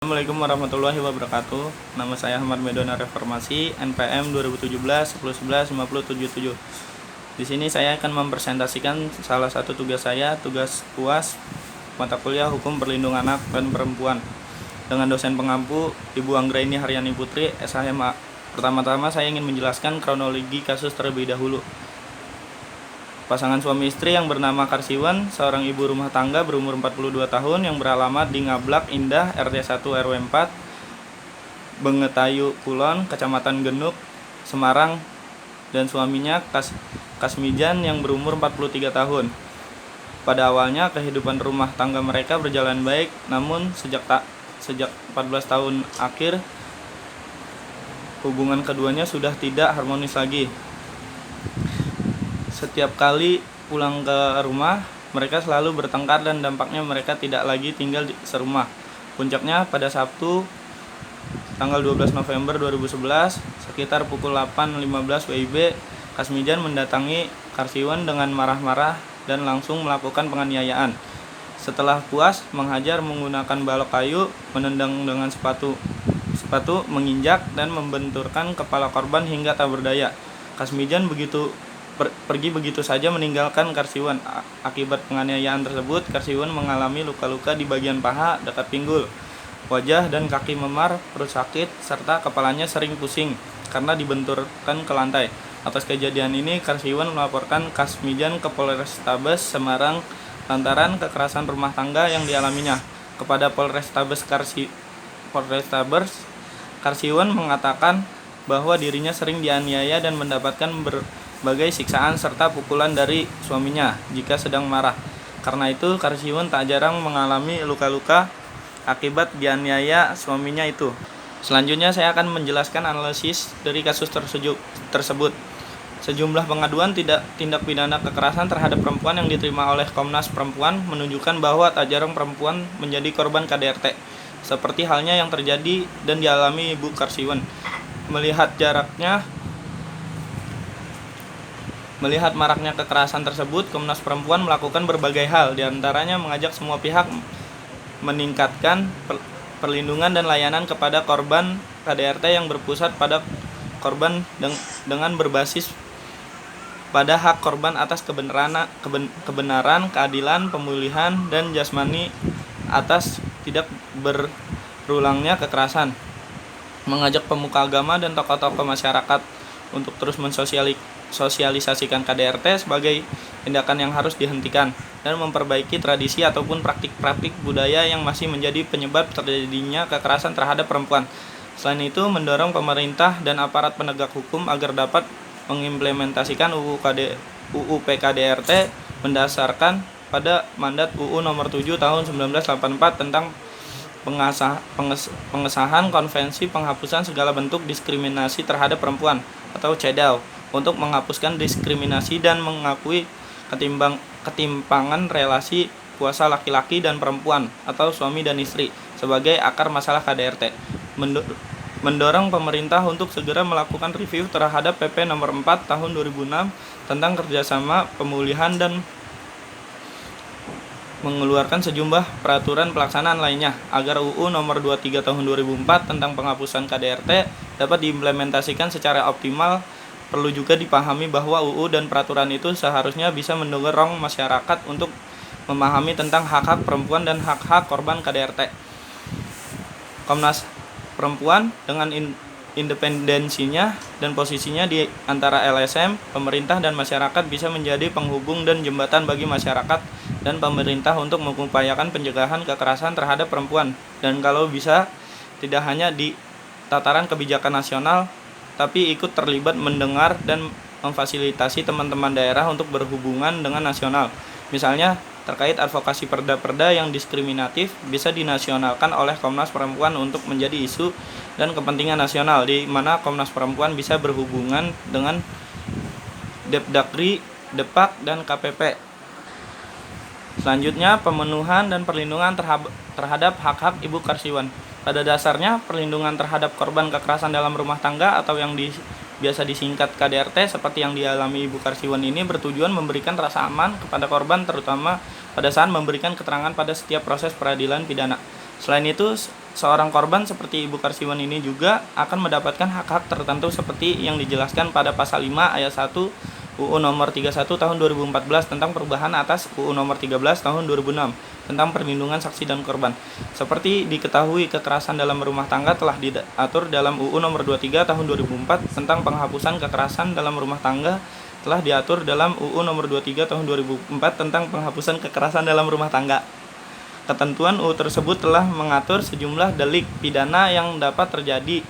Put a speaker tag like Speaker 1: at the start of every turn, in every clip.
Speaker 1: Assalamualaikum warahmatullahi wabarakatuh. Nama saya Ahmad Medona Reformasi, NPM 2017 1011 5077. Di sini saya akan mempresentasikan salah satu tugas saya, tugas UAS mata kuliah Hukum Perlindungan Anak dan Perempuan dengan dosen pengampu Ibu Anggraini Haryani Putri, SHMA. Pertama-tama saya ingin menjelaskan kronologi kasus terlebih dahulu. Pasangan suami istri yang bernama Karsiwan, seorang ibu rumah tangga berumur 42 tahun yang beralamat di Ngablak Indah, RT 1 RW 4, Bengetayu Kulon, Kecamatan Genuk, Semarang, dan suaminya Kasmijan yang berumur 43 tahun. Pada awalnya kehidupan rumah tangga mereka berjalan baik, namun sejak 14 tahun akhir hubungan keduanya sudah tidak harmonis lagi. Setiap kali pulang ke rumah, mereka selalu bertengkar dan dampaknya mereka tidak lagi tinggal serumah. Puncaknya pada Sabtu, tanggal 12 November 2011, sekitar pukul 8.15 WIB, Kasmijan mendatangi Karsiwan dengan marah-marah dan langsung melakukan penganiayaan. Setelah puas menghajar menggunakan balok kayu, menendang dengan sepatu, menginjak dan membenturkan kepala korban hingga tak berdaya. Kasmijan pergi begitu saja meninggalkan Karsiwan. Akibat penganiayaan tersebut, Karsiwan mengalami luka-luka di bagian paha, dekat pinggul, wajah dan kaki memar, perut sakit, serta kepalanya sering pusing karena dibenturkan ke lantai. Atas kejadian ini, Karsiwan melaporkan Kasmijan ke Polrestabes Semarang lantaran kekerasan rumah tangga yang dialaminya. Kepada Polrestabes, Karsiwan mengatakan bahwa dirinya sering dianiaya dan mendapatkan berbagai siksaan serta pukulan dari suaminya jika sedang marah. Karena itu, Karsiwan tak jarang mengalami luka-luka akibat dianiaya suaminya itu. Selanjutnya saya akan menjelaskan analisis dari kasus tersebut. Sejumlah pengaduan tindak pidana kekerasan terhadap perempuan yang diterima oleh Komnas Perempuan menunjukkan bahwa tak jarang perempuan menjadi korban KDRT, seperti halnya yang terjadi dan dialami Ibu Karsiwan. Melihat maraknya kekerasan tersebut, Komnas Perempuan melakukan berbagai hal, diantaranya mengajak semua pihak meningkatkan perlindungan dan layanan kepada korban KDRT yang berpusat pada korban dengan berbasis pada hak korban atas kebenaran, keadilan, pemulihan, dan jasmani atas tidak berulangnya kekerasan. Mengajak pemuka agama dan tokoh-tokoh masyarakat untuk terus mensosialisasikan KDRT sebagai tindakan yang harus dihentikan dan memperbaiki tradisi ataupun praktik-praktik budaya yang masih menjadi penyebab terjadinya kekerasan terhadap perempuan. Selain itu, mendorong pemerintah dan aparat penegak hukum agar dapat mengimplementasikan UU PKDRT berdasarkan pada mandat UU nomor 7 tahun 1984 tentang pengesahan Konvensi Penghapusan Segala Bentuk Diskriminasi Terhadap Perempuan atau CEDAW untuk menghapuskan diskriminasi dan mengakui ketimpangan relasi kuasa laki-laki dan perempuan atau suami dan istri sebagai akar masalah KDRT. Mendorong pemerintah untuk segera melakukan review terhadap PP nomor 4 tahun 2006 tentang kerjasama pemulihan dan mengeluarkan sejumlah peraturan pelaksanaan lainnya agar UU nomor 23 tahun 2004 tentang penghapusan KDRT dapat diimplementasikan secara optimal. Perlu juga dipahami bahwa UU dan peraturan itu seharusnya bisa mendorong masyarakat untuk memahami tentang hak-hak perempuan dan hak-hak korban KDRT. Komnas Perempuan dengan independensinya dan posisinya di antara LSM, pemerintah dan masyarakat bisa menjadi penghubung dan jembatan bagi masyarakat dan pemerintah untuk mengupayakan pencegahan kekerasan terhadap perempuan, dan kalau bisa tidak hanya di tataran kebijakan nasional tapi ikut terlibat mendengar dan memfasilitasi teman-teman daerah untuk berhubungan dengan nasional. Misalnya terkait advokasi perda-perda yang diskriminatif bisa dinasionalkan oleh Komnas Perempuan untuk menjadi isu dan kepentingan nasional, di mana Komnas Perempuan bisa berhubungan dengan Depdagri, Depak, dan KPP. Selanjutnya, pemenuhan dan perlindungan terhadap hak-hak Ibu Karsiwan. Pada dasarnya, perlindungan terhadap korban kekerasan dalam rumah tangga atau yang biasa disingkat KDRT seperti yang dialami Ibu Karsiwan ini bertujuan memberikan rasa aman kepada korban, terutama pada saat memberikan keterangan pada setiap proses peradilan pidana. Selain itu, seorang korban seperti Ibu Karsiwan ini juga akan mendapatkan hak-hak tertentu seperti yang dijelaskan pada pasal 5 ayat 1 UU nomor 31 tahun 2014 tentang perubahan atas UU nomor 13 tahun 2006 tentang perlindungan saksi dan korban. Seperti diketahui, kekerasan dalam rumah tangga telah diatur dalam UU nomor 23 tahun 2004 tentang penghapusan kekerasan dalam rumah tangga telah diatur dalam UU nomor 23 tahun 2004 tentang penghapusan kekerasan dalam rumah tangga. Ketentuan UU tersebut telah mengatur sejumlah delik pidana yang dapat terjadi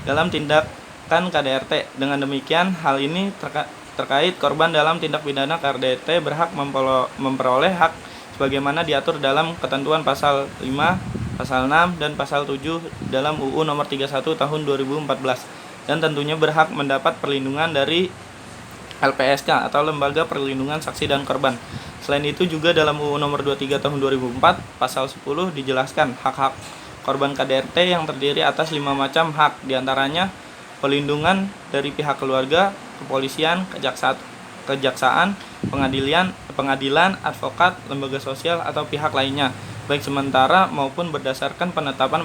Speaker 1: dalam tindakan KDRT. Dengan demikian, hal ini terkait korban dalam tindak pidana KDRT berhak memperoleh hak sebagaimana diatur dalam ketentuan pasal 5, pasal 6, dan pasal 7 dalam UU nomor 31 tahun 2014, dan tentunya berhak mendapat perlindungan dari LPSK atau Lembaga Perlindungan Saksi dan Korban. Selain itu juga dalam UU nomor 23 tahun 2004 pasal 10 dijelaskan hak-hak korban KDRT yang terdiri atas 5 macam hak, diantaranya pelindungan dari pihak keluarga, kepolisian, kejaksaan, pengadilan, advokat, lembaga sosial atau pihak lainnya, baik sementara maupun berdasarkan penetapan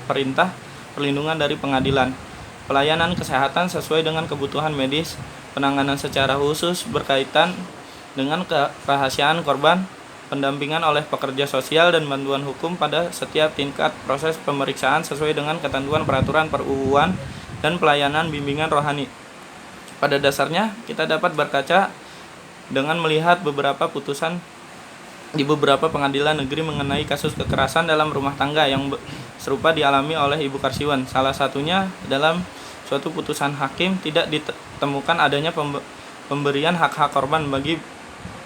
Speaker 1: perintah perlindungan dari pengadilan. Pelayanan kesehatan sesuai dengan kebutuhan medis, penanganan secara khusus berkaitan dengan kerahasiaan korban, pendampingan oleh pekerja sosial dan bantuan hukum pada setiap tingkat proses pemeriksaan sesuai dengan ketentuan peraturan per-UU-an, dan pelayanan bimbingan rohani. Pada dasarnya, kita dapat berkaca dengan melihat beberapa putusan di beberapa pengadilan negeri mengenai kasus kekerasan dalam rumah tangga yang serupa dialami oleh Ibu Karsiwan. Salah satunya dalam suatu putusan hakim tidak ditemukan adanya pemberian hak-hak korban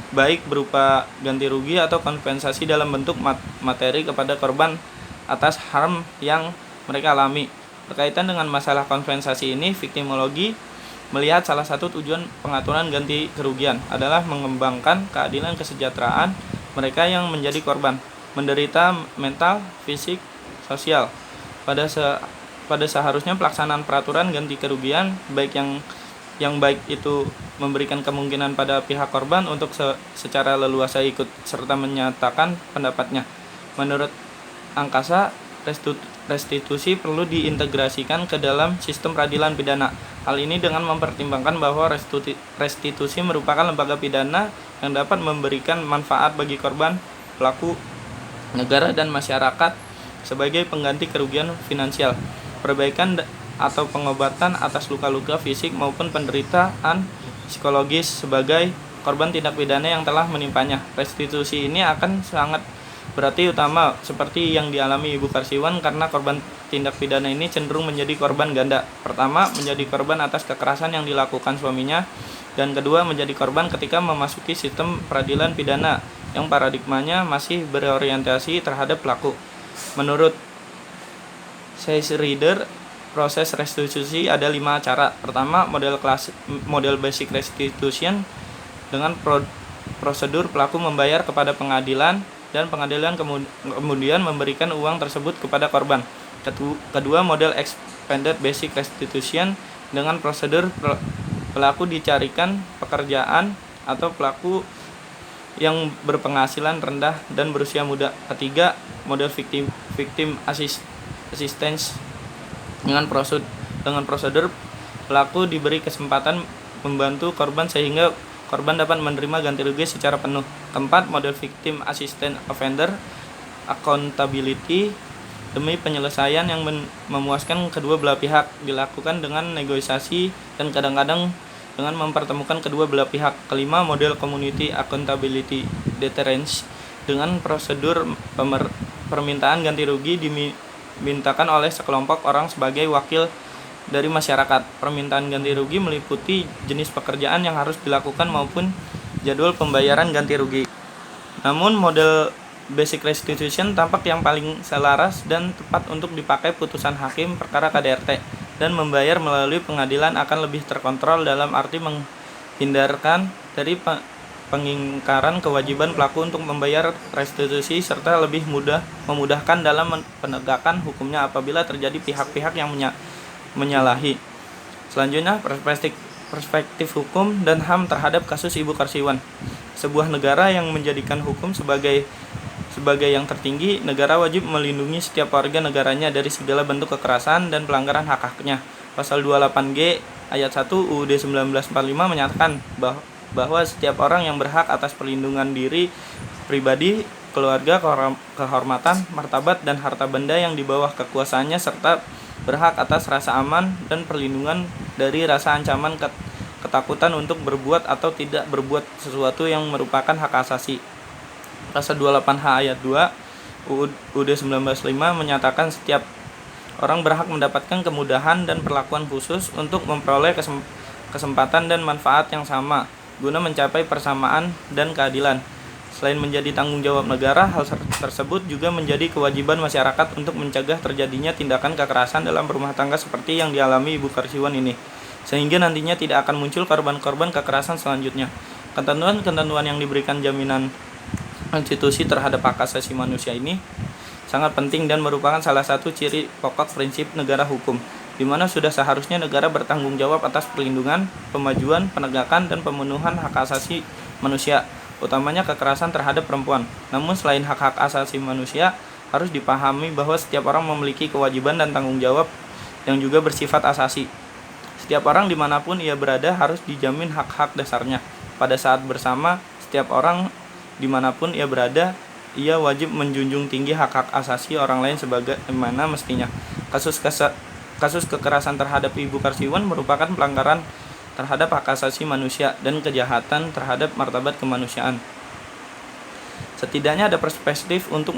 Speaker 1: baik berupa ganti rugi atau kompensasi dalam bentuk materi kepada korban atas harm yang mereka alami. Berkaitan dengan masalah kompensasi ini, viktimologi melihat salah satu tujuan pengaturan ganti kerugian adalah mengembangkan keadilan kesejahteraan mereka yang menjadi korban, menderita mental, fisik, sosial. Pada seharusnya pelaksanaan peraturan ganti kerugian baik yang baik itu memberikan kemungkinan pada pihak korban untuk secara leluasa ikut serta menyatakan pendapatnya. Menurut Angkasa, restitusi perlu diintegrasikan ke dalam sistem peradilan pidana. Hal ini dengan mempertimbangkan bahwa restitusi merupakan lembaga pidana yang dapat memberikan manfaat bagi korban, pelaku, negara, dan masyarakat sebagai pengganti kerugian finansial, perbaikan atau pengobatan atas luka-luka fisik maupun penderitaan psikologis sebagai korban tindak pidana yang telah menimpanya. Restitusi ini akan sangat berarti utama seperti yang dialami Ibu Karsiwan karena korban tindak pidana ini cenderung menjadi korban ganda. Pertama, menjadi korban atas kekerasan yang dilakukan suaminya, dan kedua, menjadi korban ketika memasuki sistem peradilan pidana yang paradigmanya masih berorientasi terhadap pelaku. Menurut Seyss Reader, proses restitusi ada 5 cara. Pertama, model basic restitution dengan prosedur pelaku membayar kepada pengadilan dan pengadilan kemudian memberikan uang tersebut kepada korban. Kedua, model expanded basic restitution dengan prosedur pelaku dicarikan pekerjaan atau pelaku yang berpenghasilan rendah dan berusia muda. Ketiga, model victim assistance dengan prosedur pelaku diberi kesempatan membantu korban sehingga korban dapat menerima ganti rugi secara penuh. Keempat, model victim assistant offender accountability demi penyelesaian yang memuaskan kedua belah pihak, dilakukan dengan negosiasi dan kadang-kadang dengan mempertemukan kedua belah pihak. Kelima, model community accountability deterrence dengan prosedur permintaan ganti rugi dimintakan oleh sekelompok orang sebagai wakil dari masyarakat. Permintaan ganti rugi meliputi jenis pekerjaan yang harus dilakukan maupun jadwal pembayaran ganti rugi. Namun model basic restitution tampak yang paling selaras dan tepat untuk dipakai putusan hakim perkara KDRT, dan membayar melalui pengadilan akan lebih terkontrol dalam arti menghindarkan dari pengingkaran kewajiban pelaku untuk membayar restitusi serta lebih memudahkan dalam penegakan hukumnya apabila terjadi pihak-pihak yang menyalahi. Selanjutnya, perspektif hukum dan HAM terhadap kasus Ibu Karsiwan. Sebuah negara yang menjadikan hukum sebagai Sebagai yang tertinggi, negara wajib melindungi setiap warga negaranya dari segala bentuk kekerasan dan pelanggaran hak-haknya. Pasal 28G ayat 1 UUD 1945 menyatakan bahwa setiap orang yang berhak atas perlindungan diri pribadi, keluarga, kehormatan, martabat, dan harta benda yang di bawah kekuasaannya, serta berhak atas rasa aman dan perlindungan dari rasa ancaman ketakutan untuk berbuat atau tidak berbuat sesuatu yang merupakan hak asasi. Pasal 28H ayat 2 UUD 1945 menyatakan setiap orang berhak mendapatkan kemudahan dan perlakuan khusus untuk memperoleh kesempatan dan manfaat yang sama guna mencapai persamaan dan keadilan. Selain menjadi tanggung jawab negara, hal tersebut juga menjadi kewajiban masyarakat untuk mencegah terjadinya tindakan kekerasan dalam rumah tangga seperti yang dialami Ibu Karsiwan ini, sehingga nantinya tidak akan muncul korban-korban kekerasan selanjutnya. Ketentuan-ketentuan yang diberikan jaminan konstitusi terhadap hak asasi manusia ini sangat penting dan merupakan salah satu ciri pokok prinsip negara hukum, di mana sudah seharusnya negara bertanggung jawab atas perlindungan, pemajuan, penegakan, dan pemenuhan hak asasi manusia, utamanya kekerasan terhadap perempuan. Namun selain hak-hak asasi manusia, harus dipahami bahwa setiap orang memiliki kewajiban dan tanggung jawab yang juga bersifat asasi. Setiap orang dimanapun ia berada harus dijamin hak-hak dasarnya. Pada saat bersama, setiap orang dimanapun ia berada, ia wajib menjunjung tinggi hak-hak asasi orang lain sebagaimana mestinya. Kasus kekerasan terhadap Ibu Karsiwan merupakan pelanggaran terhadap hak asasi manusia dan kejahatan terhadap martabat kemanusiaan. Setidaknya ada perspektif untuk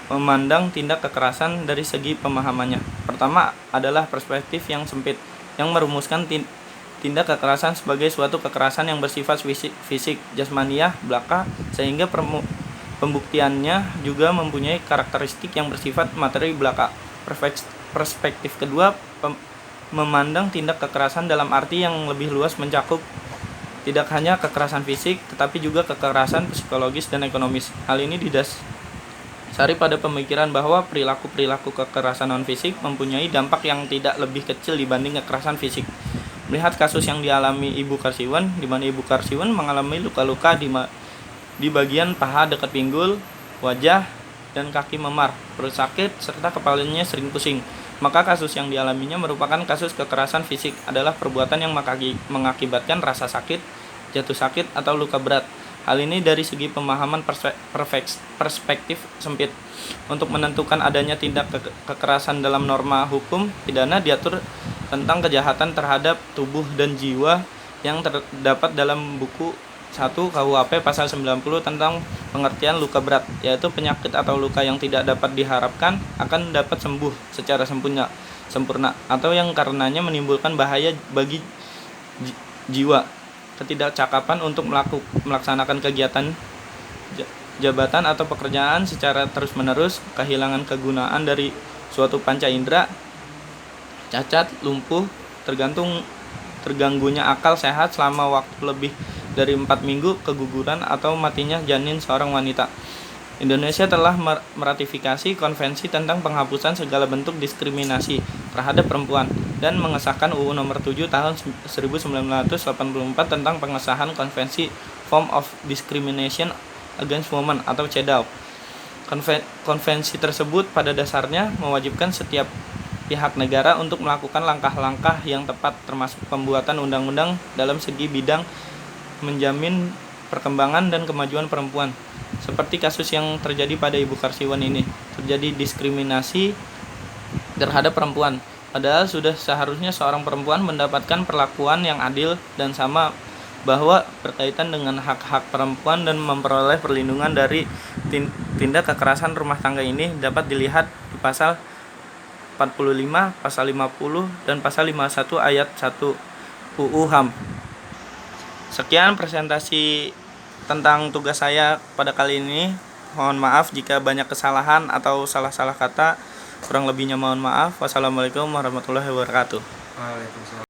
Speaker 1: memandang tindak kekerasan dari segi pemahamannya. Pertama adalah perspektif yang sempit, yang merumuskan tindak kekerasan sebagai suatu kekerasan yang bersifat fisik, jasmaniah, belaka, sehingga pembuktiannya juga mempunyai karakteristik yang bersifat materi belaka. Perspektif kedua memandang tindak kekerasan dalam arti yang lebih luas, mencakup tidak hanya kekerasan fisik, tetapi juga kekerasan psikologis dan ekonomis. Hal ini didasari pada pemikiran bahwa perilaku-perilaku kekerasan non-fisik mempunyai dampak yang tidak lebih kecil dibanding kekerasan fisik. Melihat kasus yang dialami Ibu Karsiwan, di mana Ibu Karsiwan mengalami luka-luka di bagian paha dekat pinggul, wajah, dan kaki memar, perut sakit, serta kepalanya sering pusing. Maka kasus yang dialaminya merupakan kasus kekerasan fisik, adalah perbuatan yang mengakibatkan rasa sakit, jatuh sakit, atau luka berat. Hal ini dari segi pemahaman perspektif sempit. Untuk menentukan adanya tindak kekerasan dalam norma hukum pidana diatur tentang kejahatan terhadap tubuh dan jiwa yang terdapat dalam buku 1 KUHP pasal 90 tentang pengertian luka berat, yaitu penyakit atau luka yang tidak dapat diharapkan akan dapat sembuh secara sempurna atau yang karenanya menimbulkan bahaya bagi jiwa. Ketidakcakapan untuk melaksanakan kegiatan jabatan atau pekerjaan secara terus-menerus, kehilangan kegunaan dari suatu panca indera, cacat, lumpuh, terganggunya akal sehat selama waktu lebih dari 4 minggu, keguguran atau matinya janin seorang wanita. Indonesia telah meratifikasi Konvensi tentang penghapusan segala bentuk diskriminasi terhadap perempuan dan mengesahkan UU Nomor 7 Tahun 1984 tentang pengesahan Konvensi Form of Discrimination Against Women atau CEDAW. Konvensi tersebut pada dasarnya mewajibkan setiap pihak negara untuk melakukan langkah-langkah yang tepat, termasuk pembuatan undang-undang dalam segi bidang menjamin perkembangan dan kemajuan perempuan. Seperti kasus yang terjadi pada Ibu Karsiwan ini, terjadi diskriminasi terhadap perempuan. Padahal sudah seharusnya seorang perempuan mendapatkan perlakuan yang adil dan sama, bahwa berkaitan dengan hak-hak perempuan dan memperoleh perlindungan dari tindak kekerasan rumah tangga ini dapat dilihat di pasal 45, pasal 50, dan pasal 51 ayat 1 UU HAM. Sekian presentasi tentang tugas saya pada kali ini. Mohon maaf jika banyak kesalahan atau salah-salah kata. Kurang lebihnya mohon maaf. Wassalamualaikum warahmatullahi wabarakatuh.
Speaker 2: Waalaikumsalam.